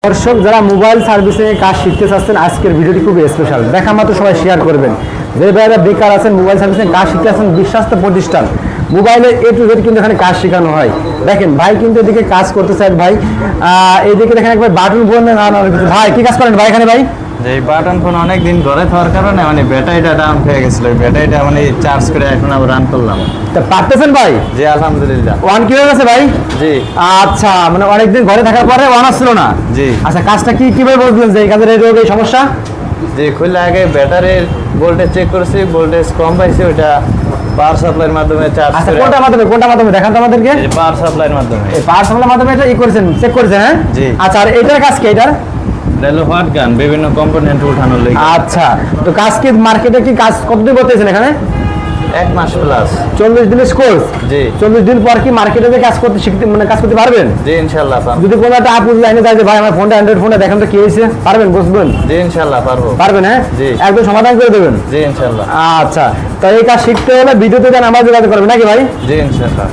দর্শক যারা mobile servicing এর কাজ শিখতে চাচ্ছেন আজকের ভিডিওটি খুব স্পেশাল, দেখা মাত্র সবাই শেয়ার করবেন। যে ভাইরা বেকার আছেন মোবাইল সার্ভিসিং কাজ শিখতে আছেন, বিশ্বাস্ত প্রতিষ্ঠান মোবাইলের A to Z কিন্তু এখানে কাজ শেখানো হয়। দেখেন ভাই কিন্তু এদিকে কাজ করতে চান ভাই, এইদিকে দেখেন একবার বাটন ফোন ভাই কি কাজ করেন ভাই এখানে ভাই? যে বাটন ফোন অনেক দিন ঘরে থাকার কারণে মানে ব্যাটারিটা ডাউন হয়ে গেছিল, ব্যাটারিটা মানে চার্জ করে এখন আবার রান করলাম। তা পারতেছেন ভাই? জি আলহামদুলিল্লাহ। ওয়ান কি হয়ে গেছে ভাই? জি আচ্ছা, মানে অনেকদিন ঘরে থাকার পরে ওয়ান আসছিল না। জি আচ্ছা, কাজটা কিভাবে বুঝলেন যে এই কাজের এই সমস্যা? যে খুললে আগে ব্যাটারির ভোল্টেজ চেক করেছি, ভোল্টেজ কম পাইছি, ওইটা পাওয়ার সাপ্লাইয়ের মাধ্যমে চার্জ আচ্ছা, করে। কোনটা মাধ্যমে দেখান তো আমাদেরকে। এই পাওয়ার সাপ্লাইয়ের মাধ্যমে। এই পাওয়ার সাপ্লাইয়ের মাধ্যমে এটা করেছেন, চেক করেছেন? হ্যাঁ জি। আচ্ছা, আর এটার কাজ কি? এটার রেলো হট গান বিভিন্ন কম্পোনেন্ট উঠানোর লাগে। আচ্ছা, তো কাজ কি মার্কেটে কি কাজ কতদিন করতেছেন এখানে? 1 মাস প্লাস। 40 দিনের কোর্স। জি 40 দিন পর কি মার্কেটে কাজ করতে শিখতে মানে কাজ করতে পারবেন? জি ইনশাআল্লাহ পারবো। যদি কোনো একটা আপুজ লাইনে যায় যে ভাই আমার ফোনটা অ্যান্ড্রয়েড ফোনটা দেখেন তো কি হয়েছে, পারবেন বুঝবেন? জি ইনশাআল্লাহ পারবো। পারবেন? হ্যাঁ জি। একদম সমাধান করে দেবেন। জি ইনশাআল্লাহ। আচ্ছা, তো এই কাজ শিখতে হলে ভিডিওতে দেন আমরা যোগাযোগ করবেন নাকি ভাই? জি ইনশাআল্লাহ।